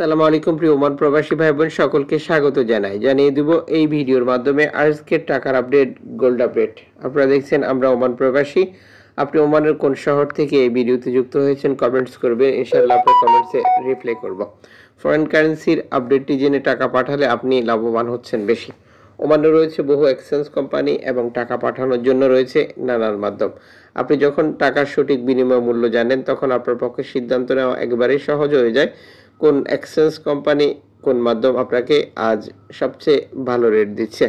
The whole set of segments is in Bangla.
আসসালামু আলাইকুম প্রিয় ওমান প্রবাসী ভাই বোন সকলকে স্বাগত জানাই। জানিয়ে দিব এই ভিডিওর মাধ্যমে আজকের টাকার আপডেট, গোল্ড আপডেট। আপনারা দেখছেন আমরা ওমান প্রবাসী। আপনি ওমানের কোন শহর থেকে এই ভিডিওতে যুক্ত হয়েছেন কমেন্টস করবেন, ইনশাআল্লাহ আপনার কমেন্টসে রিপ্লাই করব। ফরেন কারেন্সির আপডেটটি জেনে টাকা পাঠালে আপনি লাভবান হচ্ছেন বেশি। ওমানে রয়েছে বহু এক্সচেঞ্জ কোম্পানি এবং টাকা পাঠানোর জন্য রয়েছে নানান মাধ্যম। আপনি যখন টাকার সঠিক বিনিময় মূল্য জানেন তখন আপনার পক্ষে সিদ্ধান্ত নেওয়া একেবারেই সহজ হয়ে যায় কোন এক্সচেঞ্জ কোম্পানি, কোন মাধ্যম আপনাকে আজ সবচেয়ে ভালো রেট দিচ্ছে।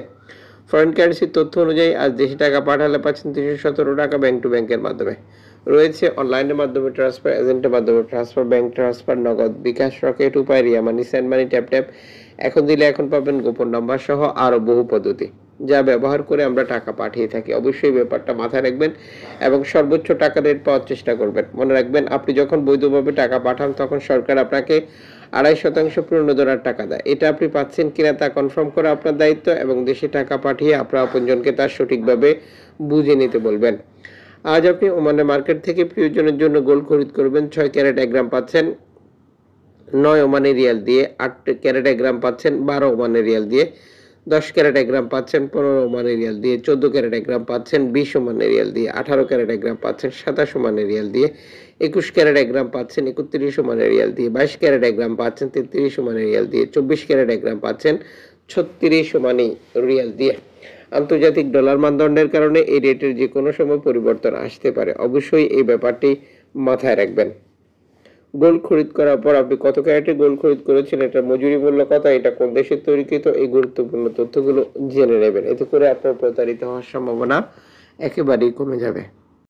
ফরেন কারেন্সির তথ্য অনুযায়ী আজ দেশি টাকা পাঠালে পাচ্ছেন 317 টাকা ব্যাংক টু ব্যাংকের মাধ্যমে। রয়েছে অনলাইনের মাধ্যমে ট্রান্সফার, এজেন্টের মাধ্যমে ট্রান্সফার, ব্যাংক ট্রান্সফার, নগদ, বিকাশ, রকেট, উপায়, রিয়া মানি, সেন্ড মানি, ট্যাপ ট্যাপ, এখন দিলে এখন পাবেন, গোপন নাম্বার সহ আরও বহু পদ্ধতি যা ব্যবহার করে আমরা টাকা পাঠিয়ে থাকি। অবশ্যই ব্যাপারটা মাথায় রাখবেন এবং সর্বোচ্চ টাকা রেট পাওয়ার চেষ্টা করবেন। মনে রাখবেন, আপনি যখন বৈধভাবে টাকা পাঠান তখন সরকার আপনাকে 2.5% প্রণোদনার টাকা দেয়। এটা আপনি পাচ্ছেন কিনা তা কনফার্ম করা আপনার দায়িত্ব এবং দেশে টাকা পাঠিয়ে আপনার আপনজনকে তার সঠিকভাবে বুঝে নিতে বলবেন। আজ আপনি ওমানের মার্কেট থেকে প্রিয়জনের জন্য গোল্ড খরিদ করবেন। 6 ক্যারেট 1 গ্রাম পাচ্ছেন 9 ওমানি রিয়াল দিয়ে, 8 ক্যারেট 1 গ্রাম পাচ্ছেন 12 ওমানি রিয়াল দিয়ে, 10 ক্যারেট 1 গ্রাম পাচ্ছেন 15 ওমানি রিয়াল দিয়ে, 14 ক্যারেট 1 গ্রাম পাচ্ছেন 20 ওমানি রিয়াল দিয়ে, 18 ক্যারেট 1 গ্রাম পাচ্ছেন 27 ওমানি রিয়াল দিয়ে, 21 ক্যারেট 1 গ্রাম পাচ্ছেন 31 ওমানি রিয়াল দিয়ে, 22 ক্যারেট 1 গ্রাম পাচ্ছেন 33 ওমানি রিয়াল দিয়ে, 24 ক্যারেট 1 গ্রাম পাচ্ছেন 36 ওমানি রিয়াল দিয়ে। আন্তর্জাতিক ডলার মানদণ্ডের কারণে এই রেটের যে কোনো সময় পরিবর্তন আসতে পারে, অবশ্যই এই ব্যাপারটি মাথায় রাখবেন। গোল্ড খরিদ করার পর আপনি কত ক্যারেটের গোল্ড খরিদ করেছেন, এটার মজুরি মূল্য কত, এটা কোন দেশের তৈরিকৃত, এই গুরুত্বপূর্ণ তথ্যগুলো জেনে নেবেন। এতে করে আপনার প্রতারিত হওয়ার সম্ভাবনা একেবারেই কমে যাবে।